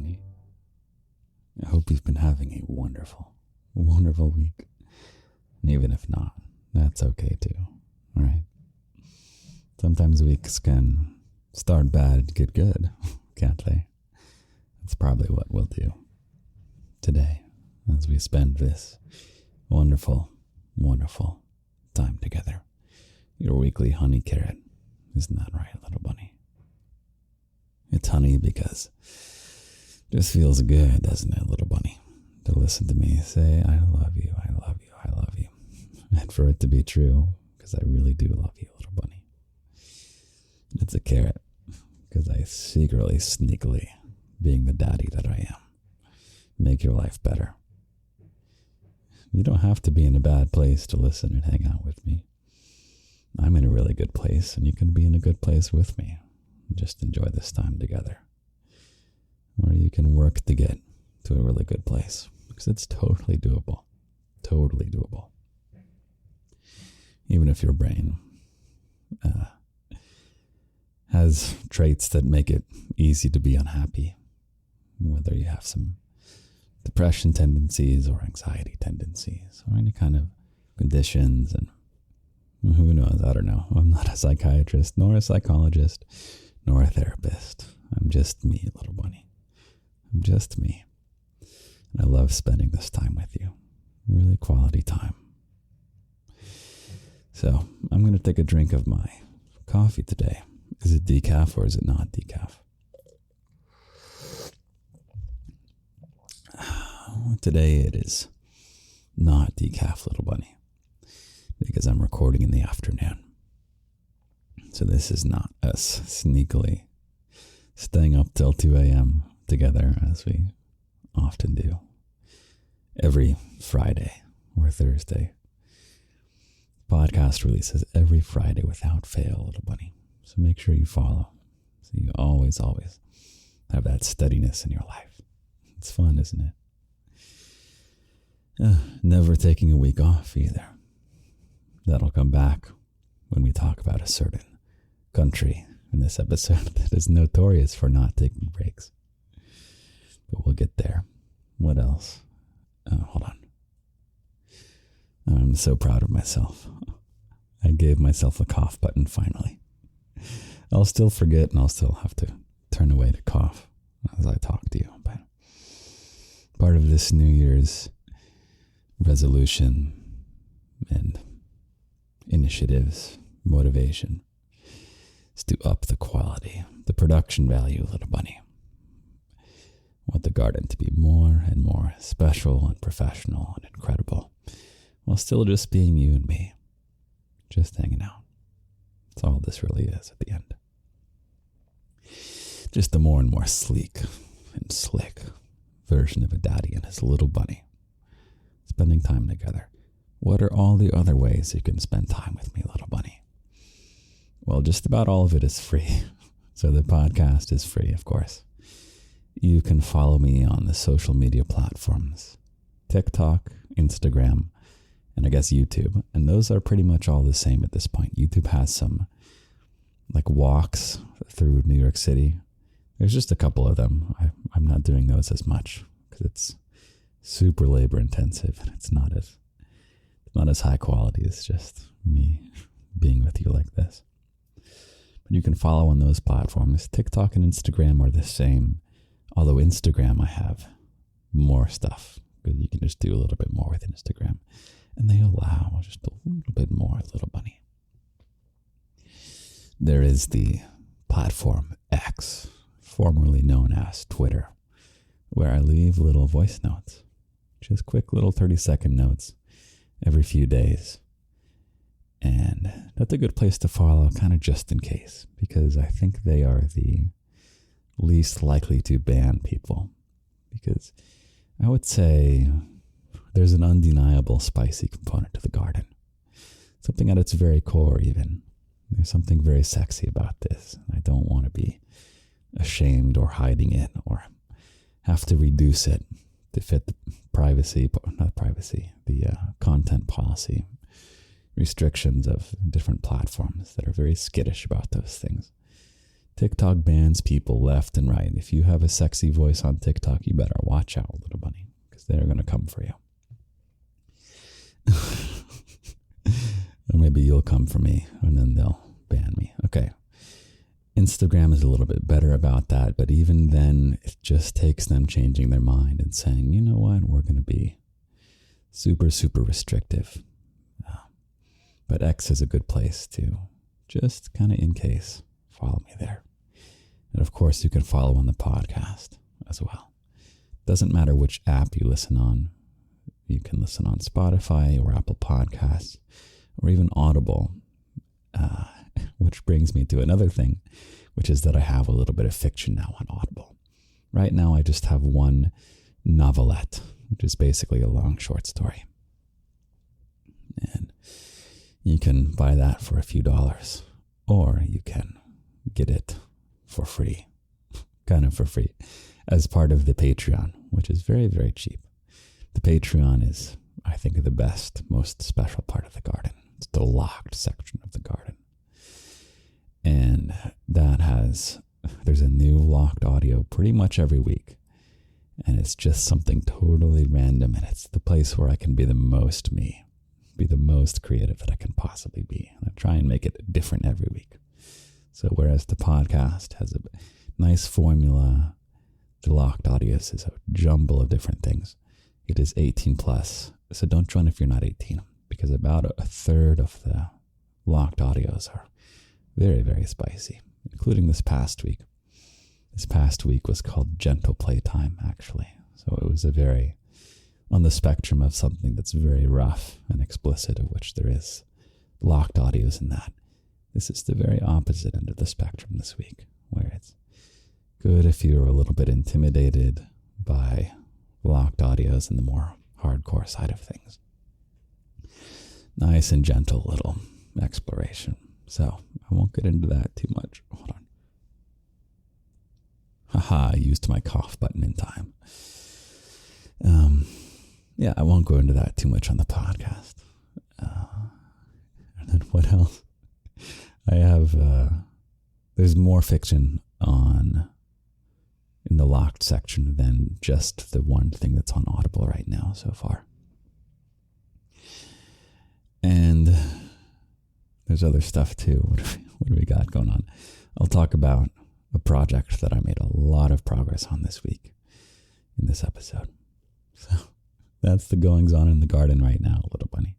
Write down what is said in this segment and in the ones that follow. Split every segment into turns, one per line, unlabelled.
bunny. I hope you've been having a wonderful, wonderful week. And even if not, that's okay too. Alright? Sometimes weeks can start bad and get good, can't they? That's probably what we'll do today as we spend this wonderful, wonderful time together. Your weekly honey carrot. Isn't that right, little bunny? It's honey because it just feels good, doesn't it, little bunny? To listen to me say, I love you, I love you, I love you. And for it to be true, because I really do love you, little bunny. It's a carrot, because I secretly, sneakily, being the daddy that I am, make your life better. You don't have to be in a bad place to listen and hang out with me. I'm in a really good place, and you can be in a good place with me. Just enjoy this time together. Or you can work to get to a really good place, because it's totally doable. Totally doable. Even if your brain has traits that make it easy to be unhappy, whether you have some depression tendencies or anxiety tendencies or any kind of conditions, and who knows, I don't know. I'm not a psychiatrist, nor a psychologist, nor a therapist. I'm just me, little bunny. I'm just me. And I love spending this time with you. Really quality time. So, I'm going to take a drink of my coffee today. Is it decaf or is it not decaf? Today it is not decaf, little bunny, because I'm recording in the afternoon. So this is not us sneakily staying up till 2 a.m. together, as we often do every Friday or Thursday. Podcast releases every Friday without fail, little bunny. So make sure you follow, so you always have that steadiness in your life. It's fun, isn't it? Never taking a week off either. That'll come back when we talk about a certain country in this episode that is notorious for not taking breaks. But we'll get there. What else? Hold on. I'm so proud of myself. I gave myself a cough button finally. I'll still forget, and I'll still have to turn away to cough as I talk to you. But part of this New Year's resolution and initiatives, motivation, is to up the quality, the production value, little bunny. I want the garden to be more and more special and professional and incredible, while still just being you and me, just hanging out. That's all this really is at the end. Just a more and more sleek and slick version of a daddy and his little bunny. Spending time together. What are all the other ways you can spend time with me, little bunny? Well, just about all of it is free. So the podcast is free, of course. You can follow me on the social media platforms, TikTok, Instagram, and I guess YouTube. And those are pretty much all the same at this point. YouTube has some like walks through New York City. There's just a couple of them. I'm not doing those as much because it's super labor intensive, and it's not as high quality as just me being with you like this. But you can follow on those platforms. TikTok and Instagram are the same, although Instagram I have more stuff because you can just do a little bit more with Instagram, and they allow just a little bit more, little bunny. There is the platform X, formerly known as Twitter, where I leave little voice notes. Just quick little 30-second notes every few days. And that's a good place to follow, kind of just in case, because I think they are the least likely to ban people. Because I would say there's an undeniable spicy component to the garden. Something at its very core, even. There's something very sexy about this. I don't want to be ashamed or hiding it or have to reduce it to fit the content policy restrictions of different platforms that are very skittish about those things. TikTok bans people left and right. If you have a sexy voice on TikTok, you better watch out, little bunny, because they're going to come for you. Or maybe you'll come for me, and then they'll ban me. Okay. Instagram is a little bit better about that, but even then, it just takes them changing their mind and saying, you know what, we're going to be super, super restrictive. But X is a good place to just kind of in case, follow me there. And of course, you can follow on the podcast as well. Doesn't matter which app you listen on. You can listen on Spotify or Apple Podcasts or even Audible, which brings me to another thing, which is that I have a little bit of fiction now on Audible. Right now, I just have one novelette, which is basically a long short story. And you can buy that for a few dollars, or you can get it for free, kind of for free, as part of the Patreon, which is very, very cheap. The Patreon is, I think, the best, most special part of the garden. It's the locked section of the garden. And there's a new locked audio pretty much every week. And it's just something totally random. And it's the place where I can be the most me, be the most creative that I can possibly be. And I try and make it different every week. So whereas the podcast has a nice formula, the locked audios is a jumble of different things. It is 18 plus. So don't join if you're not 18, because about a third of the locked audios are very, very spicy, including this past week. This past week was called Gentle Playtime, actually. So it was on the spectrum of something that's very rough and explicit, of which there is locked audios in that. This is the very opposite end of the spectrum this week, where it's good if you're a little bit intimidated by locked audios and the more hardcore side of things. Nice and gentle little exploration. So I won't get into that too much. Hold on. Haha, I used my cough button in time. Yeah, I won't go into that too much on the podcast. And then what else? I have, there's more fiction in the locked section than just the one thing that's on Audible right now so far. And there's other stuff too. What do we got going on? I'll talk about a project that I made a lot of progress on this week in this episode. So that's the goings on in the garden right now, little bunny.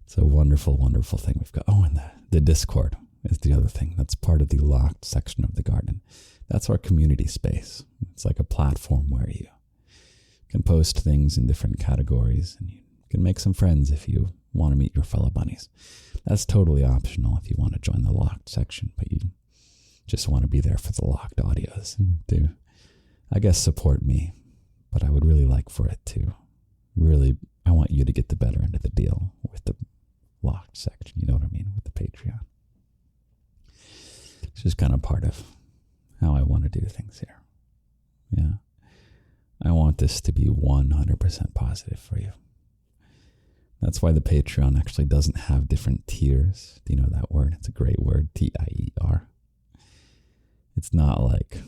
It's a wonderful, wonderful thing we've got. Oh, and the Discord is the other thing. That's part of the locked section of the garden. That's our community space. It's like a platform where you can post things in different categories, and you can make some friends if you want to meet your fellow bunnies. That's totally optional if you want to join the locked section, but you just want to be there for the locked audios and to, I guess, support me. But I would really like for it to I want you to get the better end of the deal with the locked section, you know what I mean, with the Patreon. It's just kind of part of how I want to do things here. Yeah. I want this to be 100% positive for you. That's why the Patreon actually doesn't have different tiers. Do you know that word? It's a great word, T-I-E-R. It's not like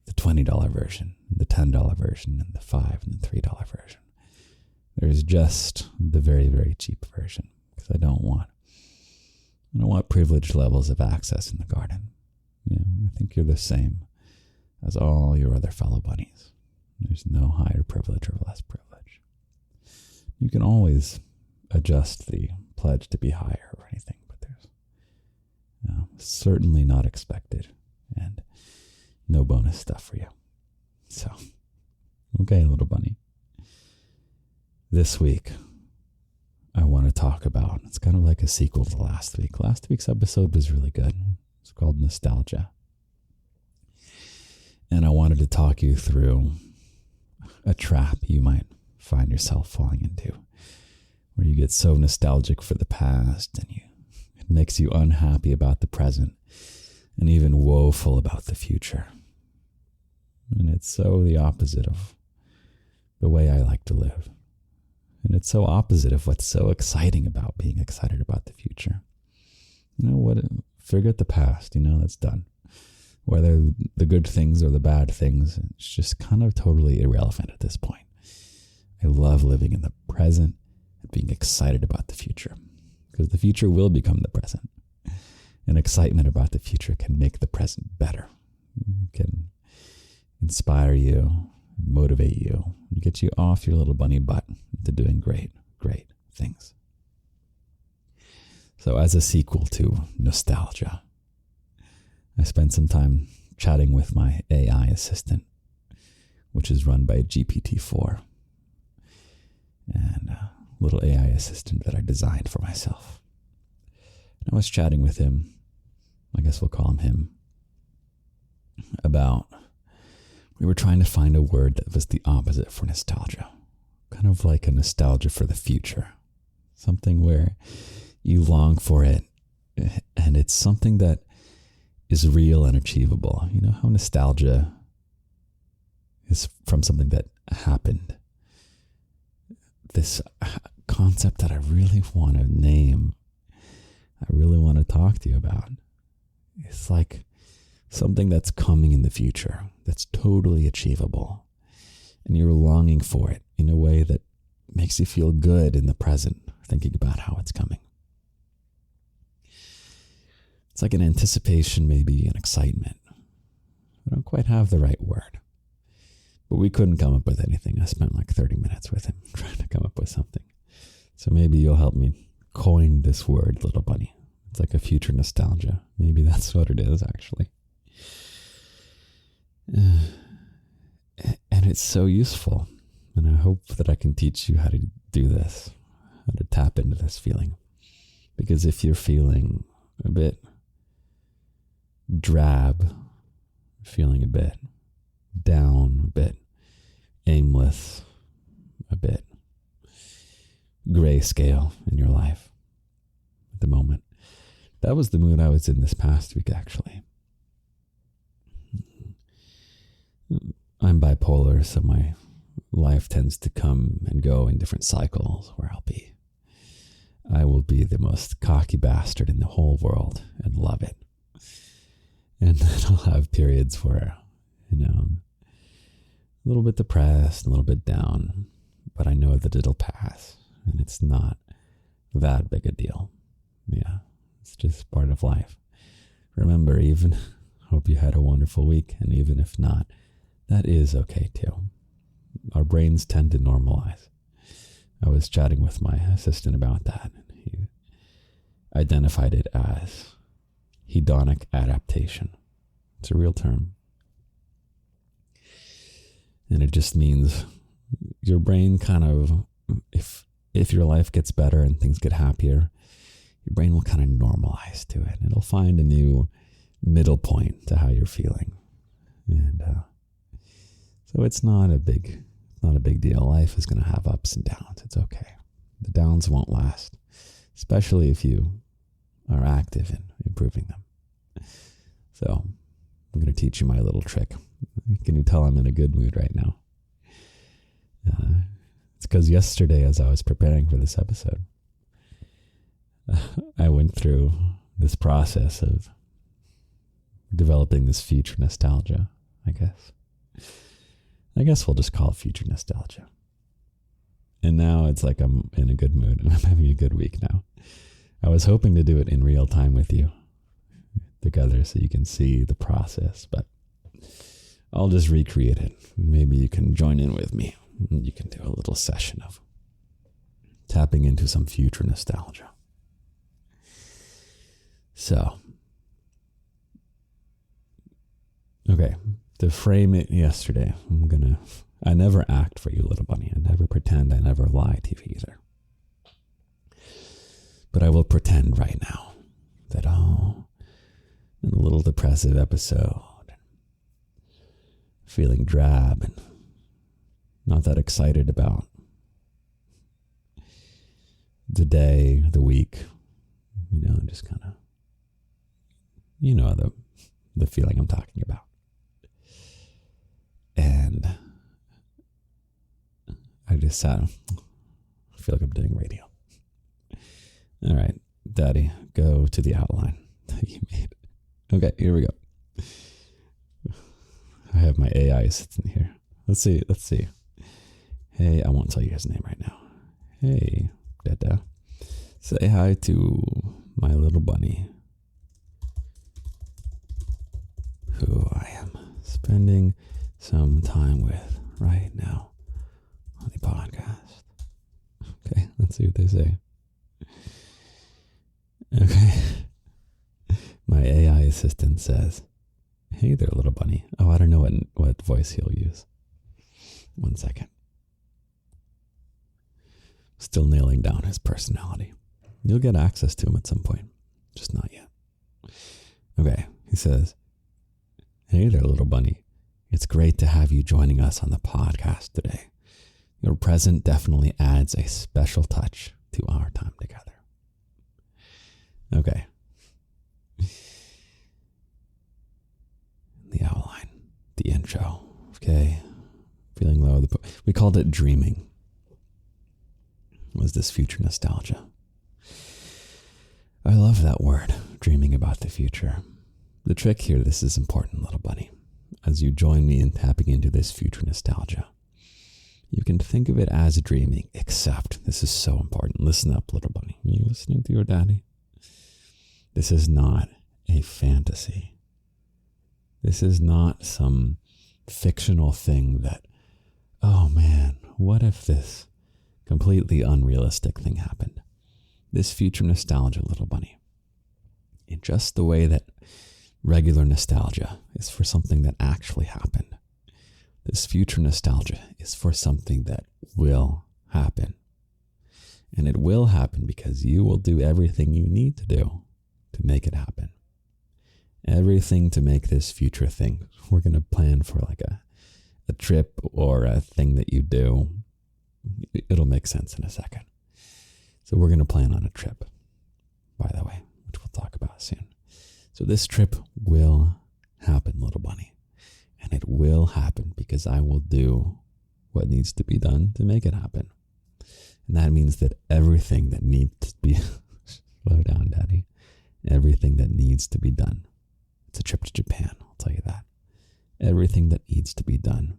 the $20 version, the $10 version, and the $5 and the $3 version. There's just the very, very cheap version, because I don't want privileged levels of access in the garden. Yeah, I think you're the same as all your other fellow bunnies. There's no higher privilege or less privilege. You can always adjust the pledge to be higher or anything, but there's certainly not expected and no bonus stuff for you. So, okay, little bunny. This week, I want to talk about, it's kind of like a sequel to last week. Last week's episode was really good. It's called Nostalgia. And I wanted to talk you through a trap you might find yourself falling into, where you get so nostalgic for the past and it makes you unhappy about the present and even woeful about the future. And it's so the opposite of the way I like to live. And it's so opposite of what's so exciting about being excited about the future. You know what? Forget the past, that's done. Whether the good things or the bad things, it's just kind of totally irrelevant at this point. I love living in the present and being excited about the future, because the future will become the present. And excitement about the future can make the present better, can inspire you, and motivate you, and get you off your little bunny butt into doing great, great things. So as a sequel to nostalgia, I spent some time chatting with my AI assistant, which is run by GPT-4, and a little AI assistant that I designed for myself. And I was chatting with him, I guess we'll call him, about, we were trying to find a word that was the opposite for nostalgia, kind of like a nostalgia for the future, something where you long for it, and it's something that is real and achievable. You know how nostalgia is from something that happened. This concept that I really want to name, I really want to talk to you about. It's like something that's coming in the future, that's totally achievable, and you're longing for it in a way that makes you feel good in the present, thinking about how it's coming. It's like an anticipation, maybe an excitement. I don't quite have the right word, but we couldn't come up with anything. I spent like 30 minutes with him trying to come up with something. So maybe you'll help me coin this word, little bunny. It's like a future nostalgia. Maybe that's what it is, actually. And it's so useful. And I hope that I can teach you how to do this, how to tap into this feeling. Because if you're feeling a bit drab, feeling a bit down, a bit aimless, a bit grayscale in your life at the moment. That was the mood I was in this past week, actually. I'm bipolar, so my life tends to come and go in different cycles where I will be the most cocky bastard in the whole world and love it. And then I'll have periods where, I'm a little bit depressed, a little bit down, but I know that it'll pass, and it's not that big a deal. Yeah, it's just part of life. Remember, hope you had a wonderful week, and even if not, that is okay too. Our brains tend to normalize. I was chatting with my assistant about that, and he identified it as hedonic adaptation. It's a real term. And it just means your brain kind of, if your life gets better and things get happier, your brain will kind of normalize to it. It'll find a new middle point to how you're feeling. And so it's not a big deal. Life is going to have ups and downs. It's okay. The downs won't last, especially if you are active in improving them. So I'm going to teach you my little trick. Can you tell I'm in a good mood right now? It's because yesterday, as I was preparing for this episode, I went through this process of developing this future nostalgia, I guess. I guess we'll just call it future nostalgia. And now it's like I'm in a good mood and I'm having a good week now. I was hoping to do it in real time with you together so you can see the process, but I'll just recreate it. Maybe you can join in with me. You can do a little session of tapping into some future nostalgia. So, okay, to frame it yesterday, I never act for you, little bunny. I never pretend, I never lie to you either. But I will pretend right now that, in a little depressive episode, feeling drab and not that excited about the day, the week, just kind of, the feeling I'm talking about. And I just sat, I feel like I'm doing radio. All right, Daddy, go to the outline. that you made. Okay, here we go. I have my AI assistant here. Let's see. Hey, I won't tell you his name right now. Hey, Dada. Say hi to my little bunny, who I am spending some time with right now on the podcast. Okay, let's see what they say. Okay. My AI assistant says, hey there, little bunny. Oh, I don't know what voice he'll use. 1 second. Still nailing down his personality. You'll get access to him at some point. Just not yet. Okay, he says, hey there, little bunny. It's great to have you joining us on the podcast today. Your presence definitely adds a special touch to our time together. Okay. The outline, the intro. Okay. Feeling low. We called it dreaming. Was this future nostalgia? I love that word, dreaming about the future. The trick here, this is important, little bunny. As you join me in tapping into this future nostalgia, you can think of it as dreaming, except this is so important. Listen up, little bunny. Are you listening to your daddy? This is not a fantasy. This is not some fictional thing that, oh man, what if this completely unrealistic thing happened? This future nostalgia, little bunny, in just the way that regular nostalgia is for something that actually happened, this future nostalgia is for something that will happen. And it will happen because you will do everything you need to do to make it happen. Everything to make this future thing. We're going to plan for like a trip or a thing that you do. It'll make sense in a second. So we're going to plan on a trip, by the way, which we'll talk about soon. So this trip will happen, little bunny. And it will happen because I will do what needs to be done to make it happen. And that means that everything that needs to be, slow down, daddy, everything that needs to be done. It's a trip to Japan, I'll tell you that. Everything that needs to be done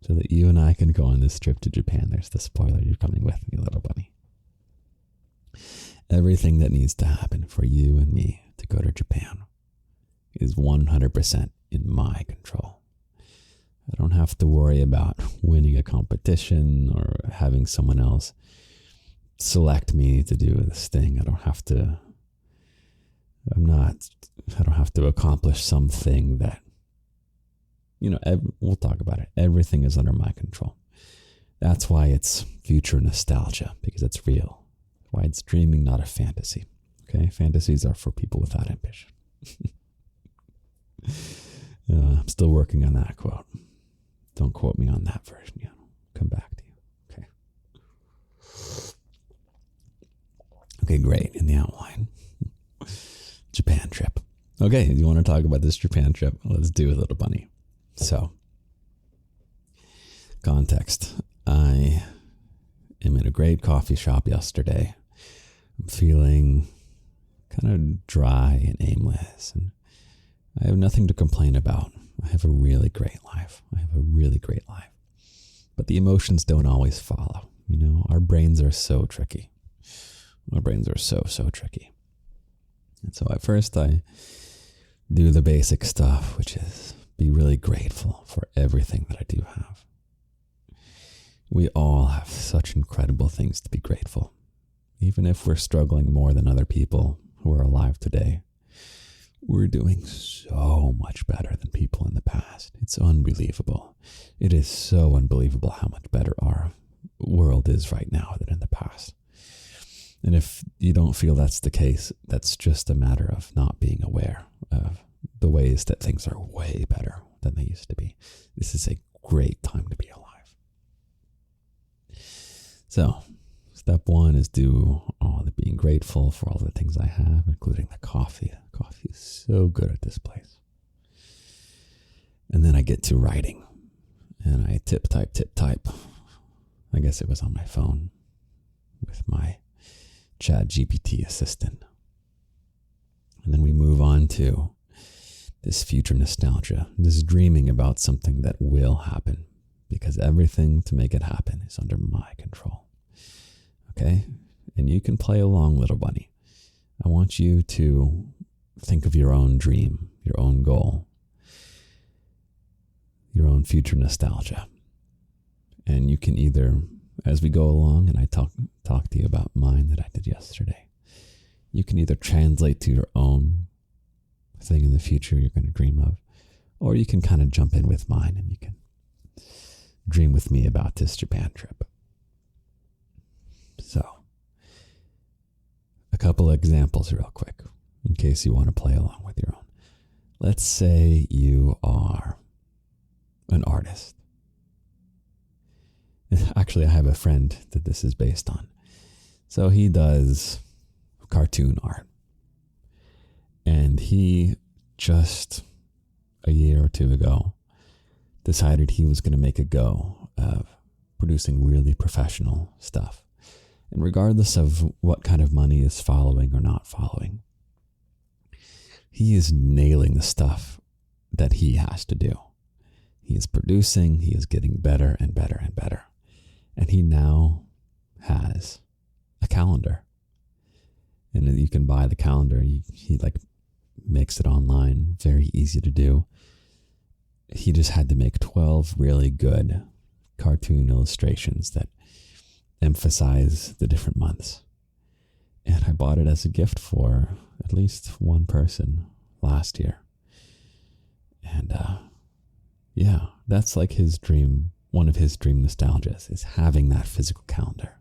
so that you and I can go on this trip to Japan. There's the spoiler, you're coming with me, little bunny. Everything that needs to happen for you and me to go to Japan is 100% in my control. I don't have to worry about winning a competition or having someone else select me to do this thing. I don't have to accomplish something that, we'll talk about it. Everything is under my control. That's why it's future nostalgia, because it's real. Why it's dreaming, not a fantasy. Okay? Fantasies are for people without ambition. I'm still working on that quote. Don't quote me on that version yet. I'll come back to you. Okay. Okay, great. In the outline. Japan trip. Okay, you want to talk about this Japan trip? Let's do it, little bunny. So, context. I am in a great coffee shop yesterday. I'm feeling kind of dry and aimless, and I have nothing to complain about. I have a really great life. But the emotions don't always follow. Our brains are so tricky. Our brains are so tricky. And so at first I do the basic stuff, which is be really grateful for everything that I do have. We all have such incredible things to be grateful. Even if we're struggling more than other people who are alive today, we're doing so much better than people in the past. It's unbelievable. It is so unbelievable how much better our world is right now than in the past. And if you don't feel that's the case, that's just a matter of not being aware of the ways that things are way better than they used to be. This is a great time to be alive. So, step one is do all the being grateful for all the things I have, including the coffee. The coffee is so good at this place. And then I get to writing. And I type. I guess it was on my phone with my Chat GPT assistant. And then we move on to this future nostalgia, this dreaming about something that will happen, because everything to make it happen is under my control. Okay? And you can play along, little bunny. I want you to think of your own dream, your own goal, your own future nostalgia. And you can either, as we go along, and I talk to you about mine that I did yesterday, you can either translate to your own thing in the future you're going to dream of, or you can kind of jump in with mine and you can dream with me about this Japan trip. So, a couple of examples real quick, in case you want to play along with your own. Let's say you are an artist. Actually, I have a friend that this is based on. So he does cartoon art. And he just a year or two ago decided he was going to make a go of producing really professional stuff. And regardless of what kind of money is following or not following, he is nailing the stuff that he has to do. He is producing, he is getting better and better and better. And he now has a calendar. And you can buy the calendar. He like makes it online, very easy to do. He just had to make 12 really good cartoon illustrations that emphasize the different months. And I bought it as a gift for at least one person last year. And yeah, that's like his dream. One of his dream nostalgias is having that physical calendar.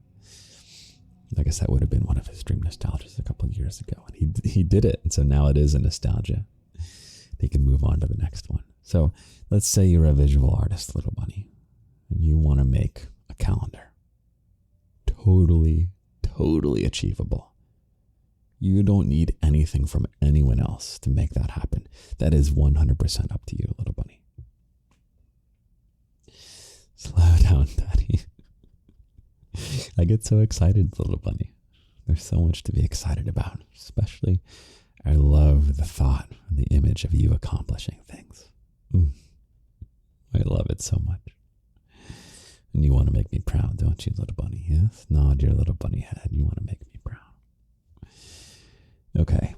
I guess that would have been one of his dream nostalgias a couple of years ago. And he did it. And so now it is a nostalgia. He can move on to the next one. So let's say you're a visual artist, little bunny, and you want to make a calendar. Totally achievable. You don't need anything from anyone else to make that happen. That is 100% up to you, little bunny. Slow down, Daddy. I get so excited, little bunny. There's so much to be excited about. Especially, I love the thought and the image of you accomplishing things. I love it so much. And you want to make me proud, don't you, little bunny? Yes? Nod your little bunny head. You want to make me proud. Okay.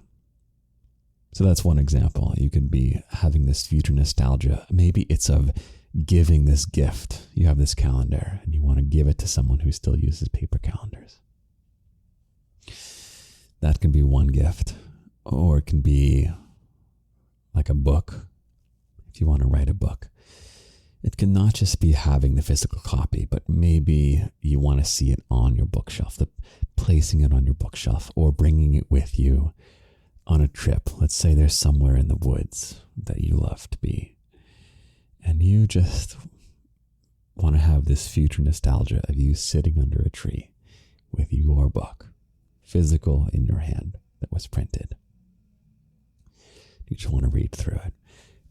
So that's one example. You could be having this future nostalgia. Maybe it's of giving this gift. You have this calendar and you want to give it to someone who still uses paper calendars. That can be one gift. Or it can be like a book. If you want to write a book. It can not just be having the physical copy, but maybe you want to see it on your bookshelf, placing it on your bookshelf or bringing it with you on a trip. Let's say there's somewhere in the woods that you love to be. And you just want to have this future nostalgia of you sitting under a tree with your book, physical in your hand that was printed. You just want to read through it.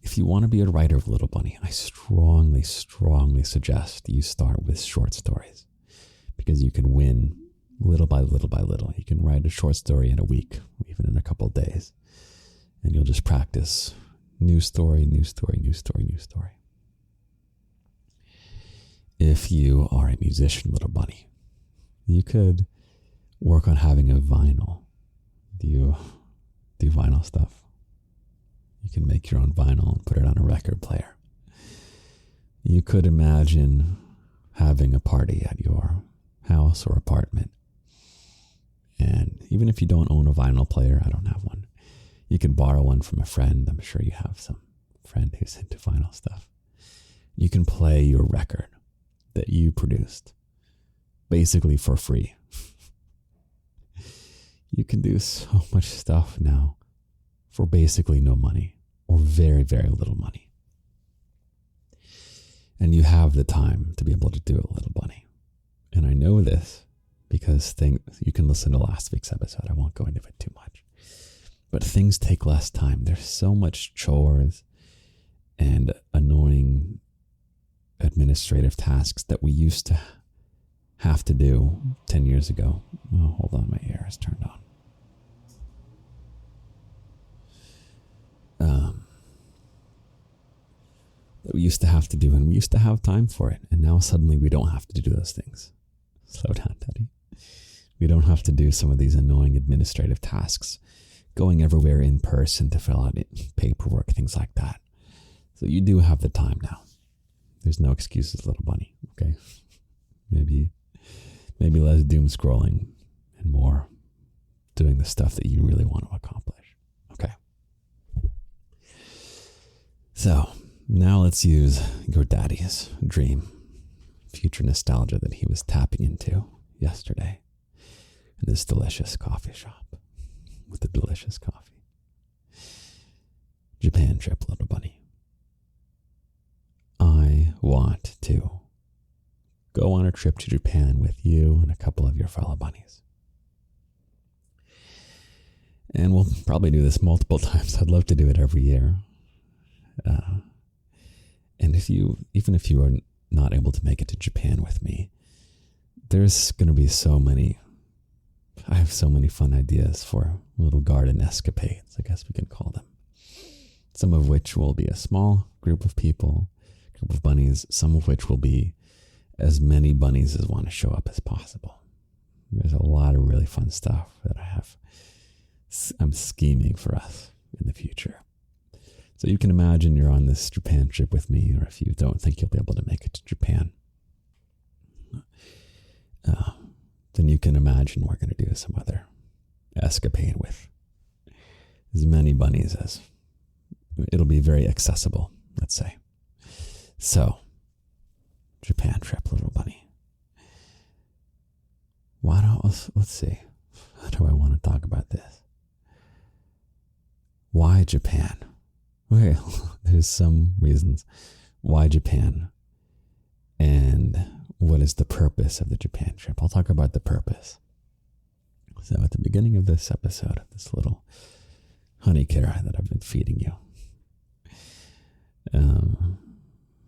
If you want to be a writer of Little Bunny, I strongly suggest you start with short stories because you can win little by little by little. You can write a short story in a week, even in a couple of days, and you'll just practice new story. If you are a musician, Little Bunny, you could work on having a vinyl. Do you do vinyl stuff? You can make your own vinyl and put it on a record player. You could imagine having a party at your house or apartment. And even if you don't own a vinyl player, I don't have one, you can borrow one from a friend. I'm sure you have some friend who's into vinyl stuff. You can play your record that you produced basically for free. You can do so much stuff now for basically no money or very, very little money. And you have the time to be able to do it, Little Bunny. And I know this because you can listen to last week's episode. I won't go into it too much. But things take less time. There's so much chores and annoying administrative tasks that we used to have to do 10 years ago. Oh, hold on, my ear is turned on. that we used to have to do, and we used to have time for it, and now suddenly we don't have to do those things. Slow down, Daddy. We don't have to do some of these annoying administrative tasks, going everywhere in person to fill out paperwork, things like that. So you do have the time now. There's no excuses, little bunny, okay? Maybe less doom scrolling and more doing the stuff that you really want to accomplish. Okay. So now let's use your daddy's dream, future nostalgia that he was tapping into yesterday in this delicious coffee shop with the delicious coffee. Japan trip, little bunny. I want to go on a trip to Japan with you and a couple of your fellow bunnies. And we'll probably do this multiple times. I'd love to do it every year. And even if you are not able to make it to Japan with me, there's going to be I have so many fun ideas for little garden escapades, I guess we can call them. Some of which will be a small group of people, group of bunnies, some of which will be as many bunnies as want to show up as possible. There's a lot of really fun stuff that I'm scheming for us in the future. So you can imagine you're on this Japan trip with me, or if you don't think you'll be able to make it to Japan, then you can imagine we're going to do some other escapade with as many bunnies as it'll be very accessible, let's say. So, Japan trip, little bunny. Let's see. How do I want to talk about this? Why Japan? Okay, there's some reasons. Why Japan? And what is the purpose of the Japan trip? I'll talk about the purpose. So at the beginning of this episode, of this little honey carrot that I've been feeding you,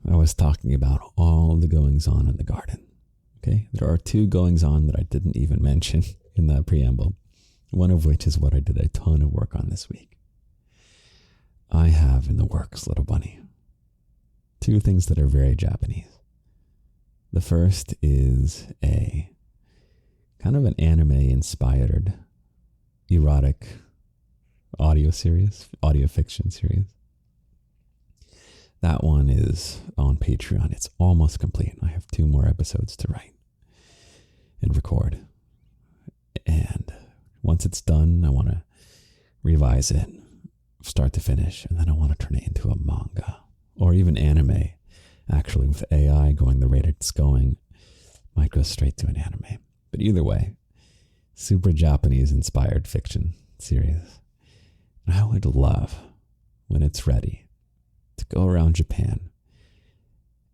I was talking about all the goings on in the garden. Okay, there are two goings on that I didn't even mention in that preamble. One of which is what I did a ton of work on this week. I have in the works, little bunny, two things that are very Japanese. The first is a kind of an anime-inspired erotic audio fiction series. That one is on Patreon. It's almost complete. I have 2 more episodes to write and record. And once it's done, I want to revise it, start to finish, and then I want to turn it into a manga or even anime. Actually, with AI going the rate it's going, might go straight to an anime. But either way, super Japanese-inspired fiction series. And I would love, when it's ready, to go around Japan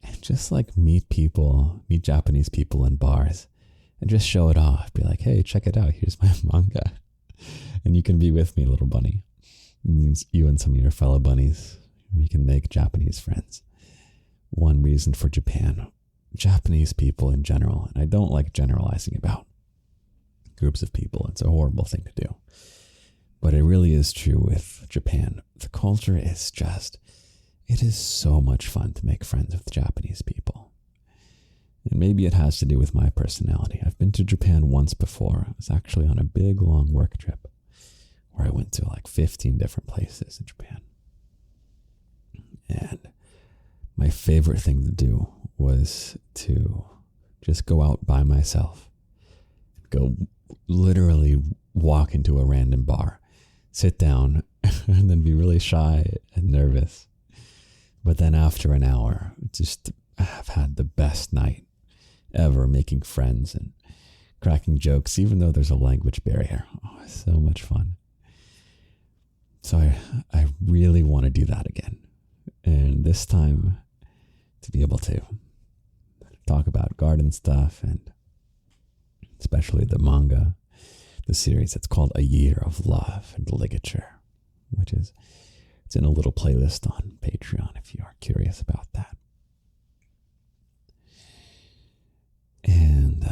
and just like meet Japanese people in bars and just show it off. Be like, hey, check it out. Here's my manga. And you can be with me, little bunny. You and some of your fellow bunnies. We can make Japanese friends. One reason for Japan. Japanese people in general. And I don't like generalizing about groups of people. It's a horrible thing to do. But it really is true with Japan. The culture is it is so much fun to make friends with Japanese people. And maybe it has to do with my personality. I've been to Japan once before. I was actually on a big, long work trip where I went to like 15 different places in Japan. And my favorite thing to do was to just go out by myself, go literally walk into a random bar, sit down, and then be really shy and nervous. But then after an hour, I've had the best night ever, making friends and cracking jokes, even though there's a language barrier. Oh, it's so much fun. So I really want to do that again. And this time, to be able to talk about garden stuff and especially the manga, the series. It's called A Year of Love and Ligature, which is, it's in a little playlist on Patreon if you are curious about that. And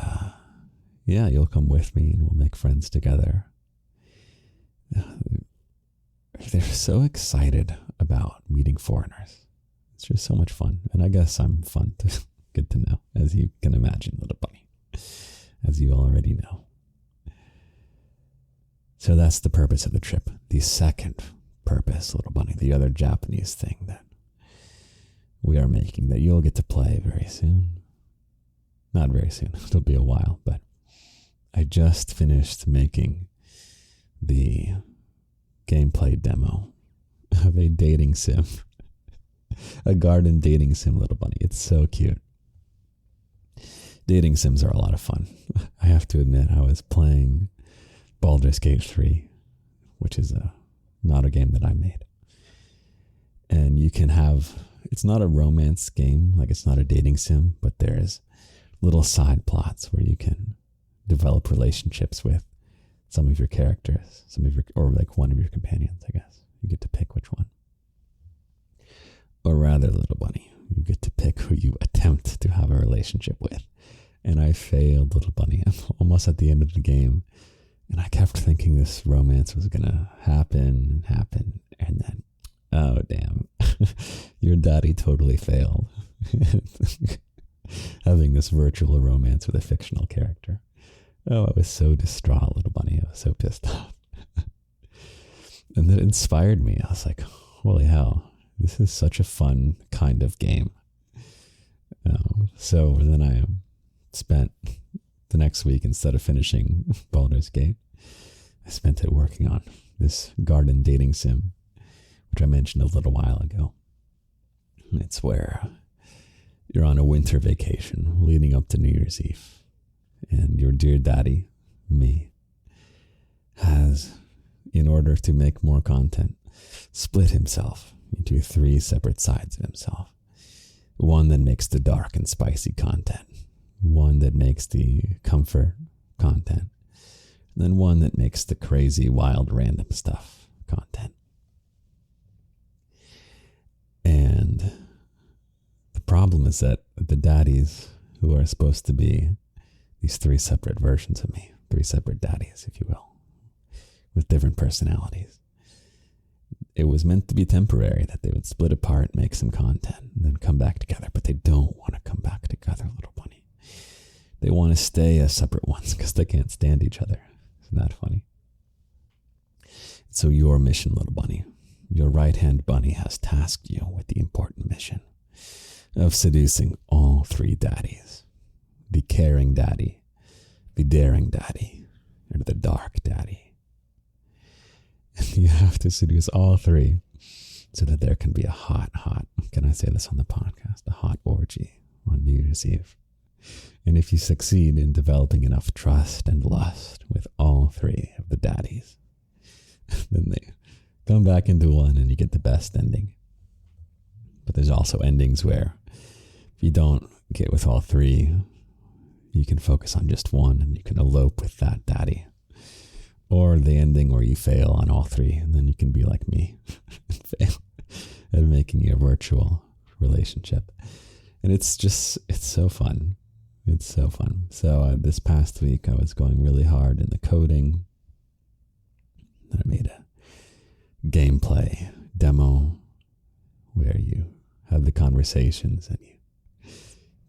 yeah, you'll come with me and we'll make friends together. they're so excited about meeting foreigners. It's just so much fun. And I guess I'm fun to get to know, as you can imagine, little bunny, as you already know. So that's the purpose of the trip. The second purpose, little bunny, the other Japanese thing that we are making that you'll get to play very soon. Not very soon, it'll be a while, but I just finished making the gameplay demo of a dating sim, a garden dating sim, little bunny. It's so cute. Dating sims are a lot of fun. I have to admit, I was playing Baldur's Gate 3, which is not a game that I made. And you can have, it's not a romance game, like it's not a dating sim, but there's little side plots where you can develop relationships with some of your characters, or like one of your companions, I guess. You get to pick which one. Or rather, little bunny, you get to pick who you attempt to have a relationship with. And I failed, little bunny. I'm almost at the end of the game. And I kept thinking this romance was going to happen. And then, oh, damn. Your daddy totally failed. Having this virtual romance with a fictional character. Oh, I was so distraught, little bunny. I was so pissed off. And that inspired me. I was like, holy hell, this is such a fun kind of game. So then I spent the next week, instead of finishing Baldur's Gate, I spent it working on this garden dating sim, which I mentioned a little while ago. It's where you're on a winter vacation leading up to New Year's Eve. And your dear daddy, me, has, in order to make more content, split himself into 3 separate sides of himself. One that makes the dark and spicy content. One that makes the comfort content. And then one that makes the crazy, wild, random stuff content. And the problem is that the daddies, who are supposed to be these 3 separate versions of me, 3 separate daddies, if you will, with different personalities. It was meant to be temporary, that they would split apart, make some content, and then come back together. But they don't want to come back together, little bunny. They want to stay as separate ones because they can't stand each other. Isn't that funny? So your mission, little bunny, your right-hand bunny has tasked you with the important mission of seducing all 3 daddies. The caring daddy, the daring daddy, and the dark daddy. And you have to seduce all 3 so that there can be a hot, can I say this on the podcast, a hot orgy on New Year's Eve. And if you succeed in developing enough trust and lust with all 3 of the daddies, then they come back into one and you get the best ending. But there's also endings where if you don't get with all 3, you can focus on just one and you can elope with that daddy. Or the ending where you fail on all 3 and then you can be like me and fail at making a virtual relationship. And it's so fun. It's so fun. So this past week I was going really hard in the coding. I made a gameplay demo where you have the conversations and you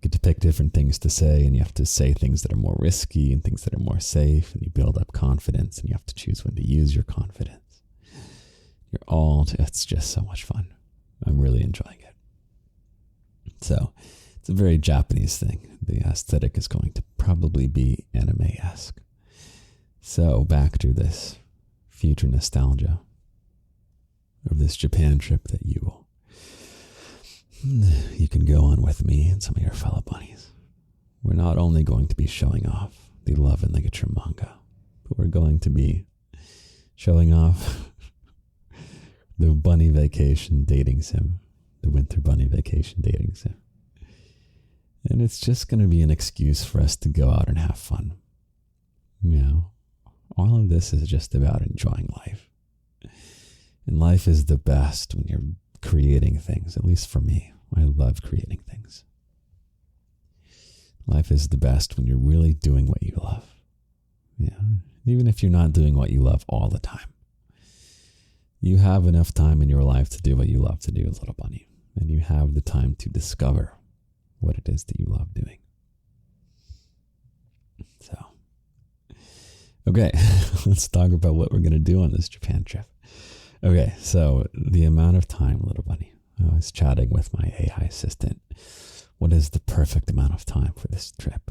get to pick different things to say, and you have to say things that are more risky and things that are more safe, and you build up confidence, and you have to choose when to use your confidence. It's just so much fun. I'm really enjoying it. So it's a very Japanese thing. The aesthetic is going to probably be anime-esque. So back to this future nostalgia of this Japan trip that you can go on with me and some of your fellow bunnies. We're not only going to be showing off the Love and Ligature manga, but we're going to be showing off the bunny vacation dating sim, the winter bunny vacation dating sim. And it's just going to be an excuse for us to go out and have fun. All of this is just about enjoying life. And life is the best when you're creating things, at least for me. I love creating things. Life is the best when you're really doing what you love. Even if you're not doing what you love all the time. You have enough time in your life to do what you love to do, little bunny. And you have the time to discover what it is that you love doing. So, okay, let's talk about what we're going to do on this Japan trip. Okay, so the amount of time, little bunny. I was chatting with my AI assistant. What is the perfect amount of time for this trip?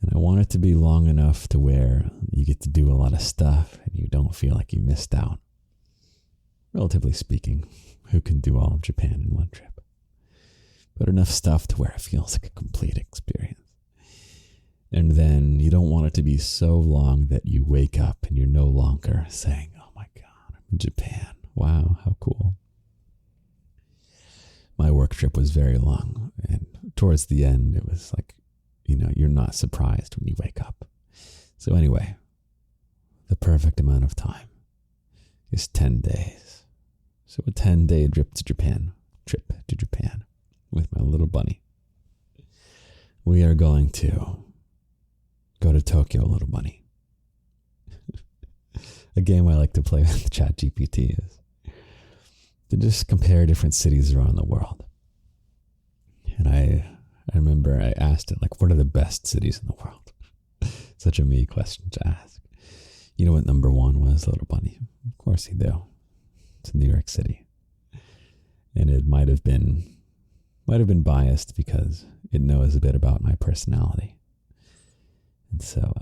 And I want it to be long enough to where you get to do a lot of stuff and you don't feel like you missed out. Relatively speaking, who can do all of Japan in one trip? But enough stuff to where it feels like a complete experience. And then you don't want it to be so long that you wake up and you're no longer saying, oh my God, I'm in Japan. Wow, how cool. My work trip was very long. And towards the end, it was like, you're not surprised when you wake up. So anyway, the perfect amount of time is 10 days. So a 10-day trip to Japan with my little bunny. We are going to go to Tokyo, little bunny. A game I like to play with ChatGPT is to just compare different cities around the world. And I remember I asked it, like, what are the best cities in the world? Such a me question to ask. You know what number one was, little bunny? Of course you do. It's New York City. And it might have been biased because it knows a bit about my personality. And so,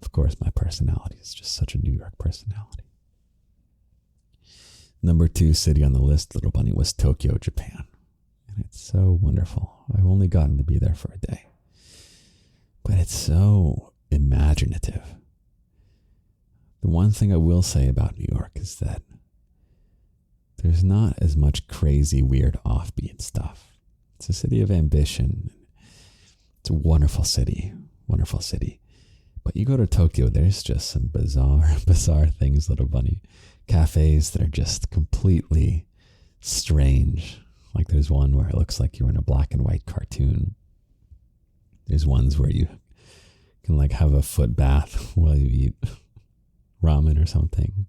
of course, my personality is just such a New York personality. Number 2 city on the list, little bunny, was Tokyo, Japan. And it's so wonderful. I've only gotten to be there for a day. But it's so imaginative. The one thing I will say about New York is that there's not as much crazy, weird, offbeat stuff. It's a city of ambition. It's a wonderful city. Wonderful city. But you go to Tokyo, there's just some bizarre things, little bunny. Cafes that are just completely strange. Like there's one where it looks like you're in a black and white cartoon. There's ones where you can like have a foot bath while you eat ramen or something.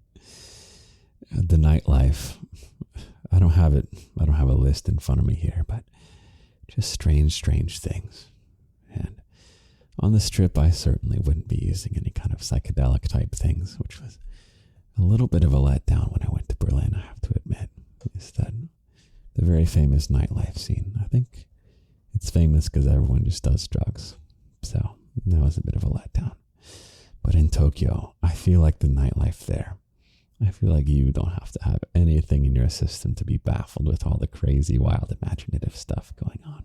The nightlife. I don't have a list in front of me here, but just strange things. And on this trip, I certainly wouldn't be using any kind of psychedelic type things, which was a little bit of a letdown when I went to Berlin, I have to admit. Is that the very famous nightlife scene. I think it's famous because everyone just does drugs. So that was a bit of a letdown. But in Tokyo, I feel like the nightlife there, I feel like you don't have to have anything in your system to be baffled with all the crazy, wild, imaginative stuff going on.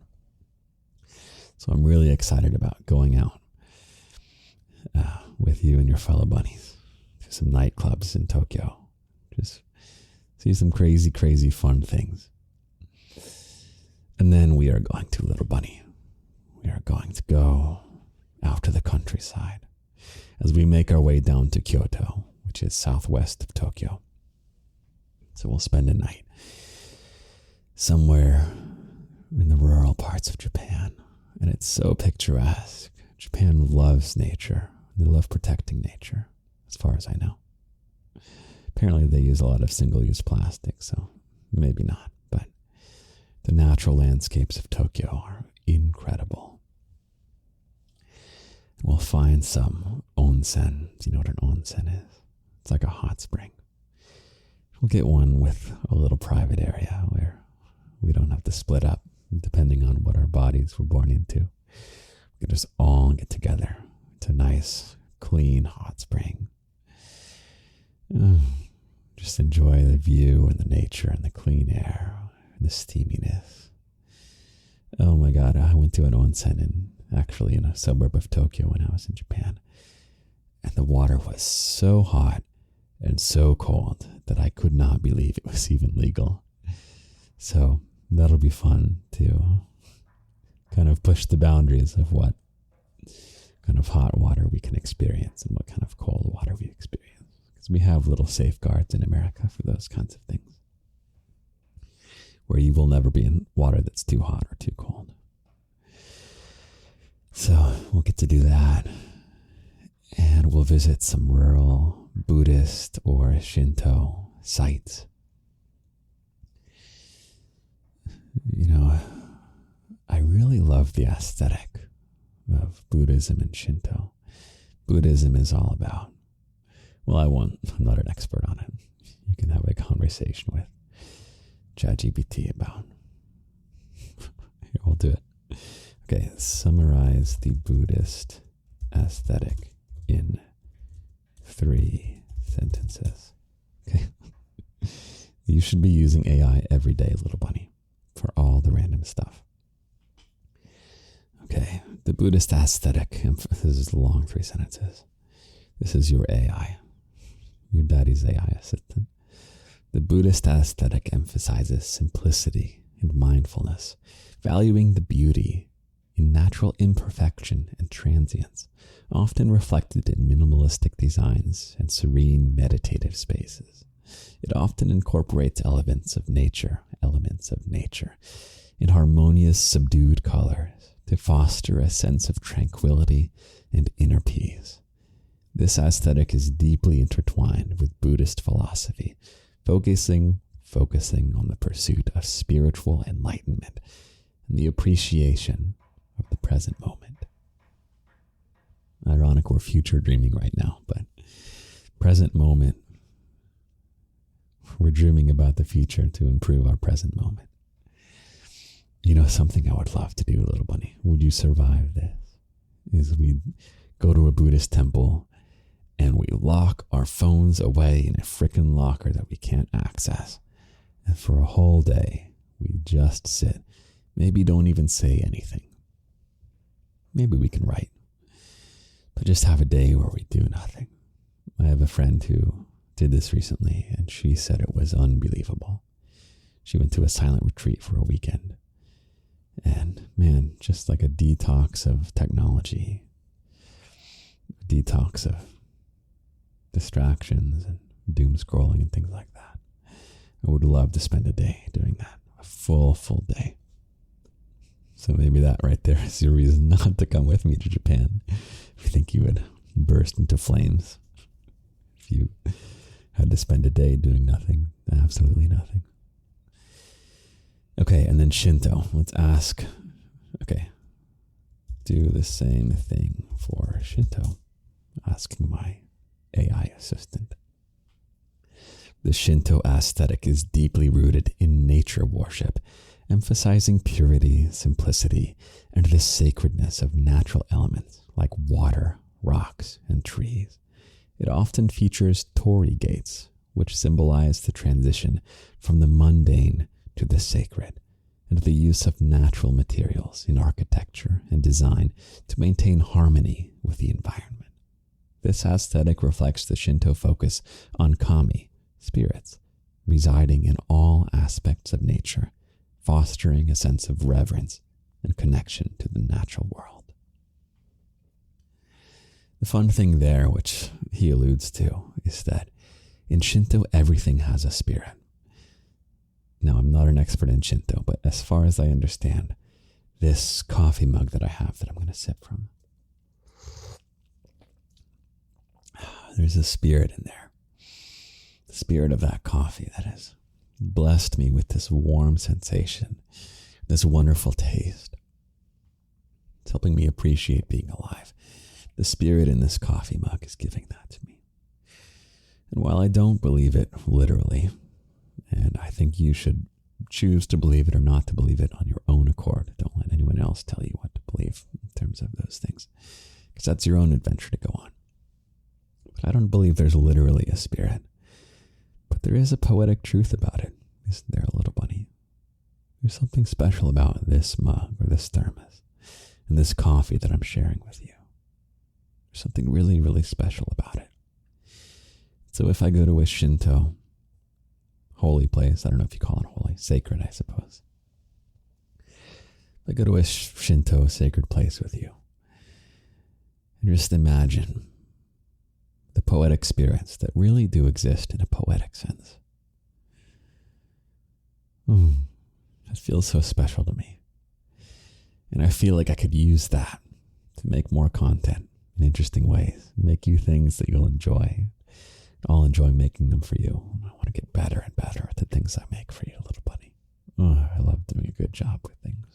So I'm really excited about going out with you and your fellow bunnies to some nightclubs in Tokyo. Just see some crazy, fun things. And then we are going to, little bunny, we are going to go out to the countryside as we make our way down to Kyoto, which is southwest of Tokyo. So we'll spend a night somewhere in the rural parts of Japan. And it's so picturesque. Japan loves nature. They love protecting nature, as far as I know. Apparently they use a lot of single-use plastic, so maybe not. But the natural landscapes of Tokyo are incredible. We'll find some onsen. Do you know what an onsen is? It's like a hot spring. We'll get one with a little private area where we don't have to split up depending on what our bodies were born into. We can just all get together to a nice, clean, hot spring. Just enjoy the view and the nature and the clean air and the steaminess. Oh my God, I went to an onsen in a suburb of Tokyo when I was in Japan. And the water was so hot and so cold that I could not believe it was even legal. So that'll be fun to kind of push the boundaries of what kind of hot water we can experience and what kind of cold water we experience. Because we have little safeguards in America for those kinds of things, where you will never be in water that's too hot or too cold. So we'll get to do that. And we'll visit some rural Buddhist or Shinto sites. I really love the aesthetic of Buddhism and Shinto. Buddhism is all about, I'm not an expert on it. You can have a conversation with ChatGPT about. Here, we'll do it. Okay, summarize the Buddhist aesthetic in 3 sentences. Okay. You should be using AI every day, little bunny, for all the random stuff. Okay, the Buddhist aesthetic. This is long 3 sentences. This is your AI, your daddy's AI assistant. The Buddhist aesthetic emphasizes simplicity and mindfulness, valuing the beauty in natural imperfection and transience, often reflected in minimalistic designs and serene meditative spaces. It often incorporates elements of nature in harmonious, subdued colors to foster a sense of tranquility and inner peace. This aesthetic is deeply intertwined with Buddhist philosophy, focusing on the pursuit of spiritual enlightenment and the appreciation of the present moment. Ironic, we're future dreaming right now, but present moment, we're dreaming about the future to improve our present moment. Something I would love to do, little bunny, would you survive this, is we go to a Buddhist temple and we lock our phones away in a frickin' locker that we can't access. And for a whole day, we just sit. Maybe don't even say anything. Maybe we can write. But just have a day where we do nothing. I have a friend who did this recently, and she said it was unbelievable. She went to a silent retreat for a weekend. And man, just like a detox of technology, a detox of distractions and doom scrolling and things like that. I would love to spend a day doing that, a full day. So maybe that right there is your reason not to come with me to Japan. If you think you would burst into flames if you had to spend a day doing nothing, absolutely nothing. Okay, and then Shinto. Let's ask, do the same thing for Shinto. Asking my AI assistant. The Shinto aesthetic is deeply rooted in nature worship, emphasizing purity, simplicity, and the sacredness of natural elements like water, rocks, and trees. It often features torii gates, which symbolize the transition from the mundane to the sacred, and the use of natural materials in architecture and design to maintain harmony with the environment. This aesthetic reflects the Shinto focus on kami, spirits, residing in all aspects of nature, fostering a sense of reverence and connection to the natural world. The fun thing there, which he alludes to, is that in Shinto, everything has a spirit. Now, I'm not an expert in Shinto, but as far as I understand, this coffee mug that I have that I'm going to sip from, there's a spirit in there. The spirit of that coffee that has blessed me with this warm sensation, this wonderful taste. It's helping me appreciate being alive. The spirit in this coffee mug is giving that to me. And while I don't believe it literally, and I think you should choose to believe it or not to believe it on your own accord. Don't let anyone else tell you what to believe in terms of those things, because that's your own adventure to go on. But I don't believe there's literally a spirit. But there is a poetic truth about it, isn't there, little bunny? There's something special about this mug or this thermos and this coffee that I'm sharing with you. There's something really, really special about it. So if I go to a Shinto holy place, I don't know if you call it holy, sacred, I suppose. If I go to a Shinto sacred place with you, and just imagine the poetic spirits that really do exist in a poetic sense. That feels so special to me. And I feel like I could use that to make more content in interesting ways, make you things that you'll enjoy. I'll enjoy making them for you. I want to get better and better at the things I make for you, little bunny. Oh, I love doing a good job with things.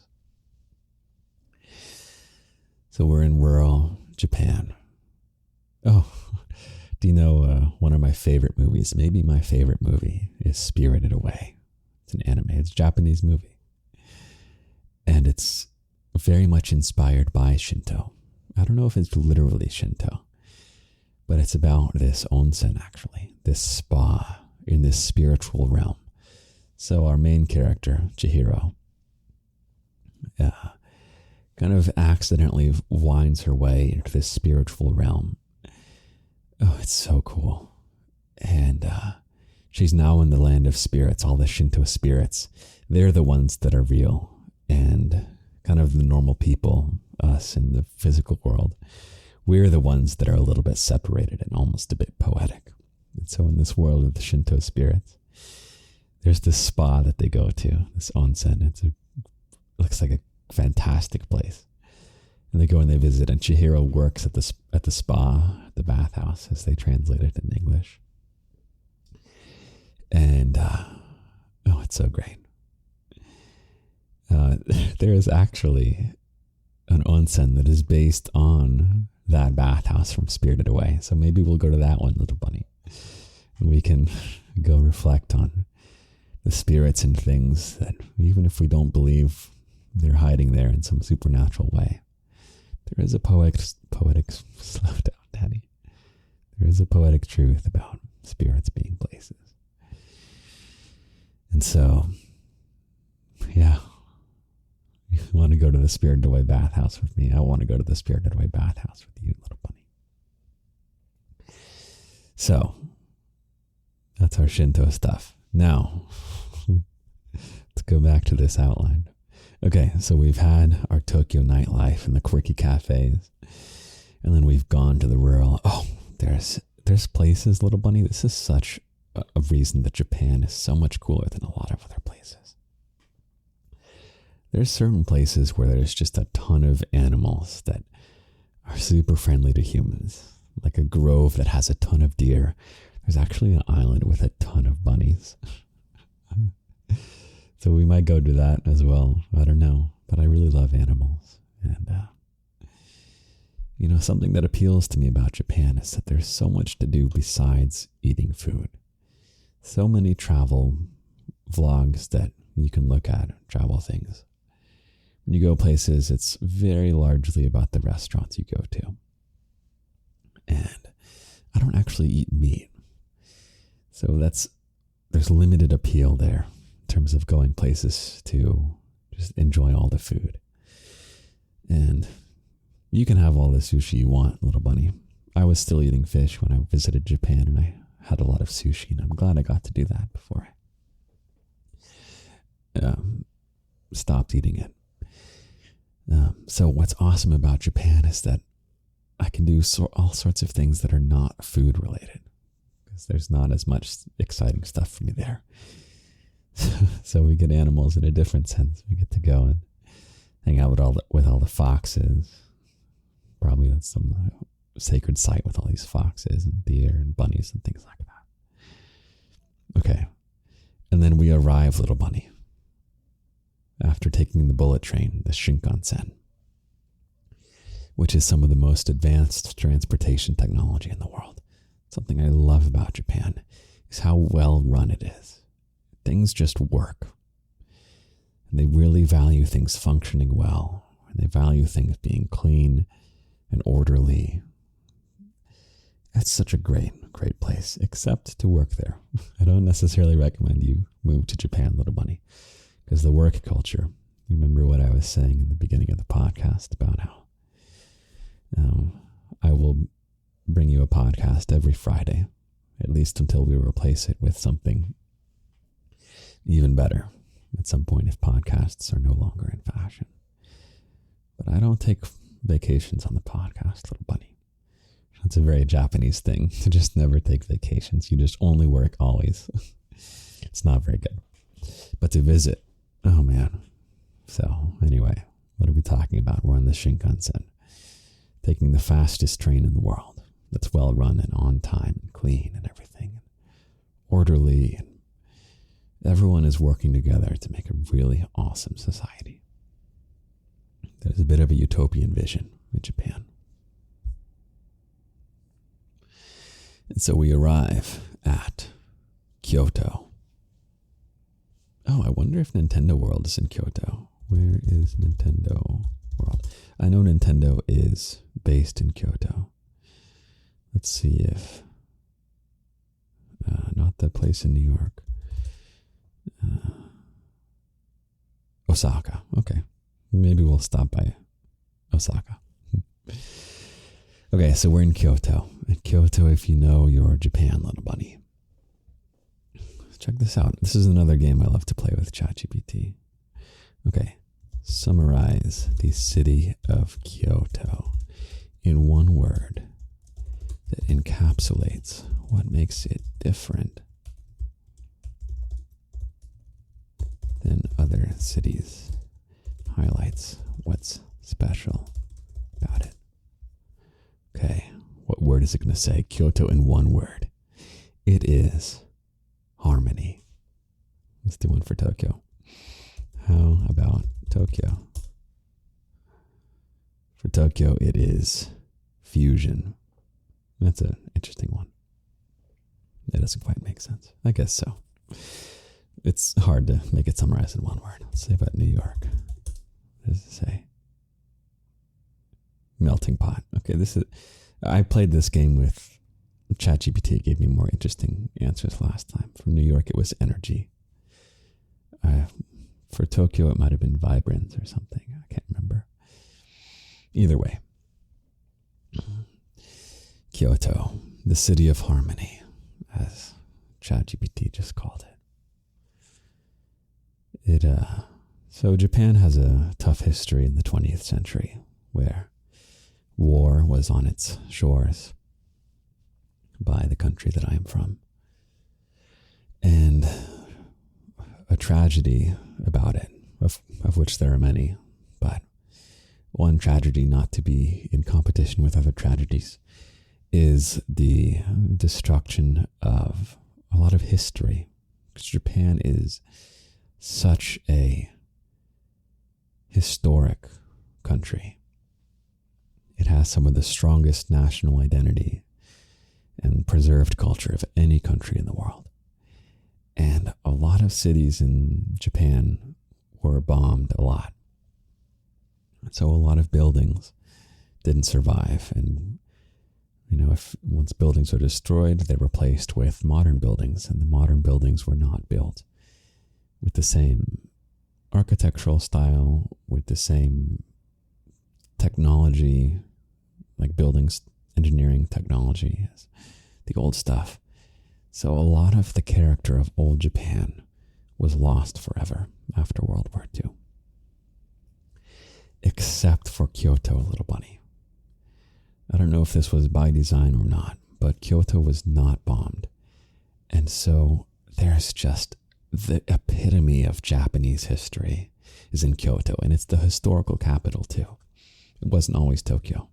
So we're in rural Japan. Oh, do you know one of my favorite movies, maybe my favorite movie, is Spirited Away. It's an anime. It's a Japanese movie. And it's very much inspired by Shinto. I don't know if it's literally Shinto, but it's about this onsen, actually, this spa in this spiritual realm. So our main character, Chihiro, kind of accidentally winds her way into this spiritual realm. Oh, it's so cool. And she's now in the land of spirits, all the Shinto spirits. They're the ones that are real. And kind of the normal people, us in the physical world, we're the ones that are a little bit separated and almost a bit poetic. And so in this world of the Shinto spirits, there's this spa that they go to, this onsen. It looks like a fantastic place. And they go and they visit, and Chihiro works at the spa, the bathhouse, as they translate it in English. And, oh, it's so great. There is actually an onsen that is based on that bathhouse from Spirited Away. So maybe we'll go to that one, little bunny. And we can go reflect on the spirits and things that, even if we don't believe they're hiding there in some supernatural way, there is a poetic, slow down, Daddy. There is a poetic truth about spirits being places. And so, yeah, you want to go to the Spirited Away bathhouse with me? I want to go to the Spirited Away bathhouse with you, little bunny. So, that's our Shinto stuff. Now, let's go back to this outline. Okay, so we've had our Tokyo nightlife and the quirky cafes, and then we've gone to the rural. Oh, there's places, little bunny. This is such a reason that Japan is so much cooler than a lot of other places. There's certain places where there's just a ton of animals that are super friendly to humans, like a grove that has a ton of deer. There's actually an island with a ton of bunnies. So we might go to that as well. I don't know, but I really love animals. And, something that appeals to me about Japan is that there's so much to do besides eating food. So many travel vlogs that you can look at, travel things. When you go places, it's very largely about the restaurants you go to. And I don't actually eat meat. So there's limited appeal there in terms of going places to just enjoy all the food. And you can have all the sushi you want, little bunny. I was still eating fish when I visited Japan, and I had a lot of sushi, and I'm glad I got to do that before I stopped eating it. So what's awesome about Japan is that I can do all sorts of things that are not food related, because there's not as much exciting stuff for me there. So we get animals in a different sense. We get to go and hang out with all the foxes. Probably that's some sacred site with all these foxes and deer and bunnies and things like that. Okay. And then we arrive, little bunny, after taking the bullet train, the Shinkansen, which is some of the most advanced transportation technology in the world. Something I love about Japan is how well run it is. Things just work. And they really value things functioning well. And they value things being clean and orderly. That's such a great place, except to work there. I don't necessarily recommend you move to Japan, little bunny, because the work culture, you remember what I was saying in the beginning of the podcast about how I will bring you a podcast every Friday, at least until we replace it with something even better at some point if podcasts are no longer in fashion. But I don't take vacations on the podcast, little bunny. That's a very Japanese thing, to just never take vacations. You just only work always. It's not very good. But to visit, oh man. So anyway, what are we talking about? We're on the Shinkansen. taking the fastest train in the world that's well run and on time and clean and everything, orderly, and everyone is working together to make a really awesome society. There's a bit of a utopian vision in Japan. And so we arrive at Kyoto. Oh, I wonder if Nintendo World is in Kyoto. Where is Nintendo World? I know Nintendo is based in Kyoto. Let's see if... not the place in New York. Osaka. Okay. Maybe we'll stop by Osaka. Okay, so we're in Kyoto. And Kyoto, if you know your Japan, little bunny. Check this out. This is another game I love to play with ChatGPT. Okay. Summarize the city of Kyoto in one word that encapsulates what makes it different than other cities. Highlights what's special about it. Okay, what word is it going to say? Kyoto in one word. It is harmony. Let's do one for Tokyo. How about Tokyo? For Tokyo, it is fusion. That's an interesting one. That doesn't quite make sense. I guess so. It's hard to make it summarize in one word. Let's say about New York. What does it say? Melting pot. Okay, I played this game with ChatGPT. It gave me more interesting answers last time. For New York, it was energy. For Tokyo, it might have been vibrant or something. I can't remember. Either way. Kyoto, the city of harmony, as ChatGPT just called it. So Japan has a tough history in the 20th century, where war was on its shores by the country that I am from. And a tragedy about it, of which there are many, but one tragedy not to be in competition with other tragedies is the destruction of a lot of history. Because Japan is such a historic country. It has some of the strongest national identity and preserved culture of any country in the world. And a lot of cities in Japan were bombed a lot. So a lot of buildings didn't survive. And, if once buildings were destroyed, they were replaced with modern buildings. And the modern buildings were not built with the same architectural style, with the same technology, like buildings, engineering technology, as the old stuff. So a lot of the character of old Japan was lost forever after World War II. Except for Kyoto, little bunny. I don't know if this was by design or not, but Kyoto was not bombed. And so there's just the epitome of Japanese history is in Kyoto, and it's the historical capital too. It wasn't always Tokyo.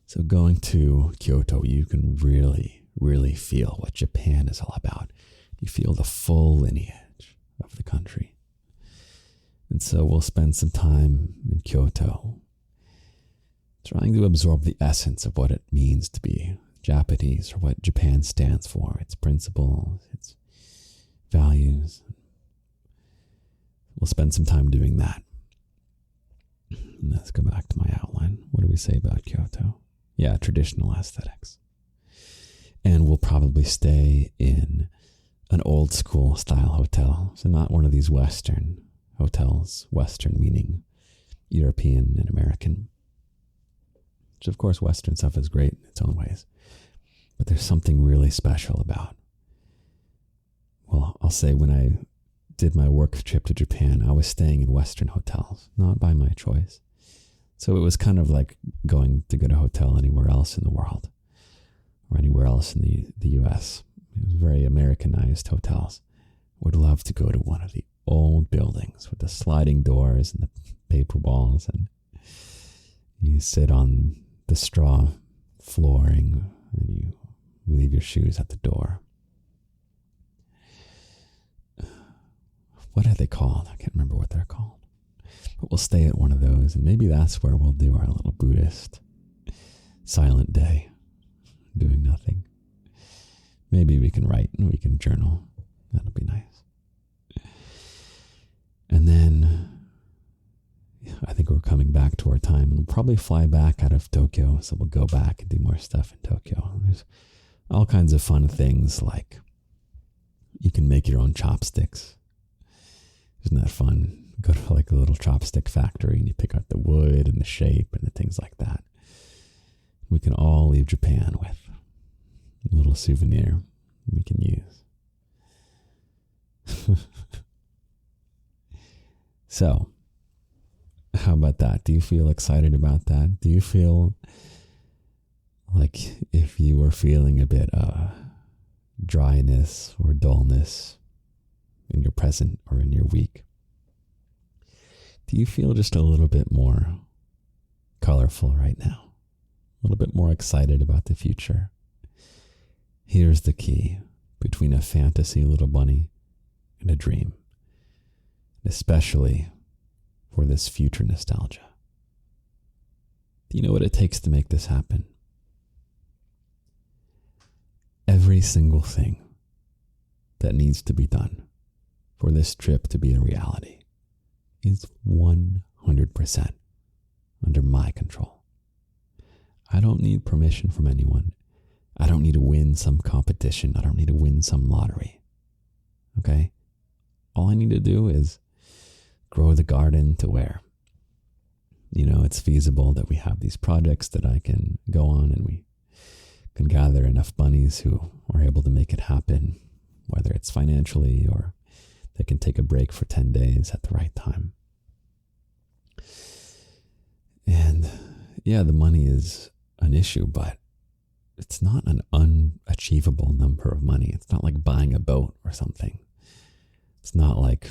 So going to Kyoto, you can really, really feel what Japan is all about. You feel the full lineage of the country. And so we'll spend some time in Kyoto trying to absorb the essence of what it means to be Japanese, or what Japan stands for, its principles, its values. We'll spend some time doing that. Let's go back to my outline. What do we say about Kyoto? Yeah, traditional aesthetics. And we'll probably stay in an old school style hotel. So not one of these Western hotels. Western meaning European and American. Which of course Western stuff is great in its own ways. But there's something really special about, well, I'll say when I did my work trip to Japan, I was staying in Western hotels, not by my choice. So it was kind of like going to get a hotel anywhere else in the world, or anywhere else in the US. It was very Americanized hotels. Would love to go to one of the old buildings with the sliding doors and the paper walls and, You sit on the straw flooring and you leave your shoes at the door. What are they called? I can't remember what they're called. But we'll stay at one of those, and maybe that's where we'll do our little Buddhist silent day, doing nothing. Maybe we can write and we can journal. That'll be nice. And then I think we're coming back to our time, and we'll probably fly back out of Tokyo. So we'll go back and do more stuff in Tokyo. There's all kinds of fun things, like you can make your own chopsticks. Isn't that fun? Go to like a little chopstick factory and you pick out the wood and the shape and the things like that. We can all leave Japan with a little souvenir we can use. So, how about that? Do you feel excited about that? Do you feel like if you were feeling a bit dryness or dullness in your present or in your week, do you feel just a little bit more colorful right now? A little bit more excited about the future? Here's the key between a fantasy little bunny and a dream, especially for this future nostalgia. Do you know what it takes to make this happen? Every single thing that needs to be done for this trip to be a reality is 100% under my control. I don't need permission from anyone. I don't need to win some competition. I don't need to win some lottery. Okay? All I need to do is grow the garden to where, it's feasible that we have these projects that I can go on and we can gather enough bunnies who are able to make it happen, whether it's financially or they can take a break for 10 days at the right time. And yeah, the money is an issue, but it's not an unachievable number of money. It's not like buying a boat or something. It's not like,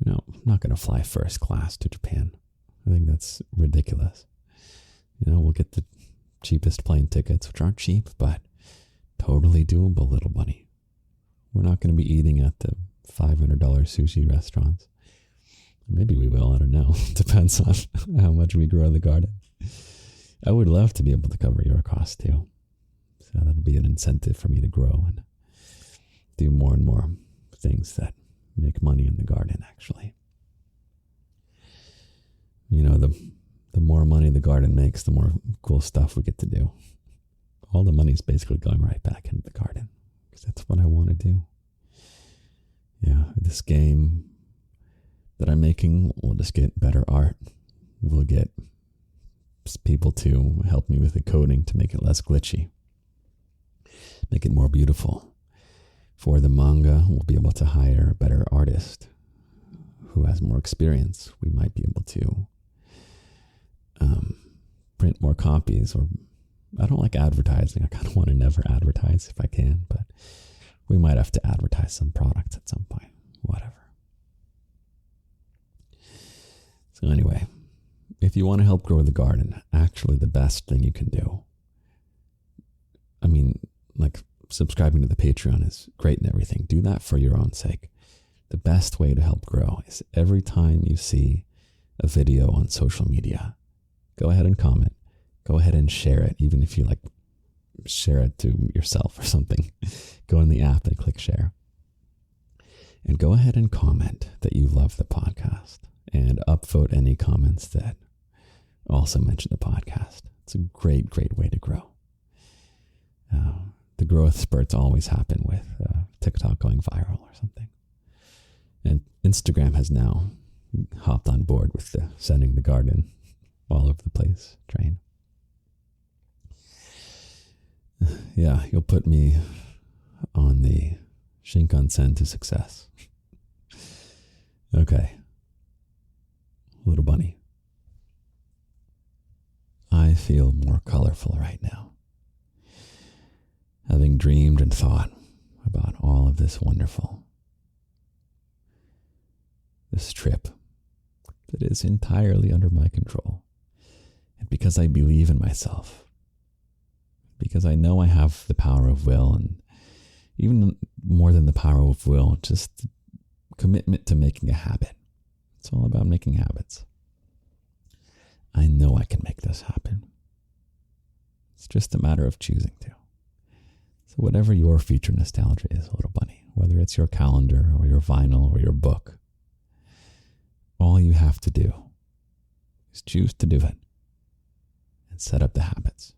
I'm not going to fly first class to Japan. I think that's ridiculous. We'll get the cheapest plane tickets, which aren't cheap, but totally doable, little bunny. We're not going to be eating at the $500 sushi restaurants. Maybe we will, I don't know. Depends on how much we grow the garden. I would love to be able to cover your costs too. So that'll be an incentive for me to grow and do more and more things that make money in the garden, actually. The more money the garden makes, the more cool stuff we get to do. All the money is basically going right back into the garden, because that's what I want to do. Yeah, this game that I'm making will just get better art. We'll get people to help me with the coding to make it less glitchy, make it more beautiful. For the manga, we'll be able to hire a better artist who has more experience. We might be able to print more copies, or I don't like advertising. I kind of want to never advertise if I can, but we might have to advertise some products at some point, whatever. So anyway, if you want to help grow the garden, actually the best thing you can do, subscribing to the Patreon is great and everything. Do that for your own sake. The best way to help grow is every time you see a video on social media, go ahead and comment. Go ahead and share it, even if you share it to yourself or something. Go in the app and click share. And go ahead and comment that you love the podcast, and upvote any comments that also mention the podcast. It's a great, great way to grow. The growth spurts always happen with TikTok going viral or something. And Instagram has now hopped on board with the sending the garden all over the place train. Yeah, you'll put me on the Shinkansen to success. Okay. Little bunny. I feel more colorful right now. Having dreamed and thought about all of this trip that is entirely under my control. It because I believe in myself, because I know I have the power of will, and even more than the power of will, just commitment to making a habit. It's all about making habits. I know I can make this happen. It's just a matter of choosing to. So whatever your future nostalgia is, little bunny, whether it's your calendar or your vinyl or your book, all you have to do is choose to do it and set up the habits.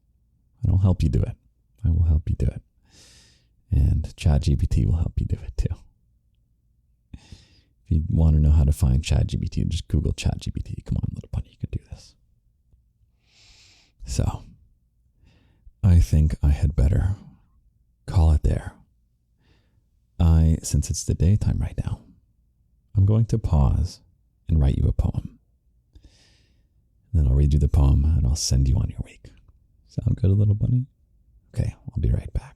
And I'll help you do it. I will help you do it. And ChatGPT will help you do it too. If you want to know how to find ChatGPT, just Google ChatGPT. Come on, little bunny, you can do this. So, I think I had better call it there. Since it's the daytime right now, I'm going to pause and write you a poem. And then I'll read you the poem and I'll send you on your week. Sound good, little bunny? Okay, I'll be right back.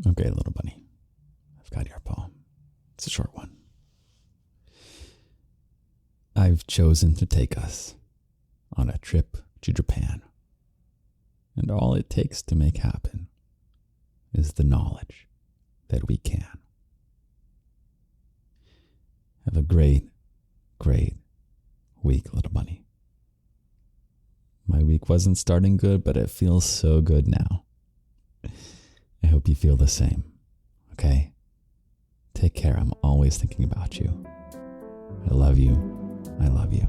Okay, little bunny, I've got your poem. It's a short one. I've chosen to take us on a trip to Japan. And all it takes to make happen is the knowledge that we can. Have a great, great week, little bunny. My week wasn't starting good, but it feels so good now. I hope you feel the same. Okay? Take care. I'm always thinking about you. I love you. I love you.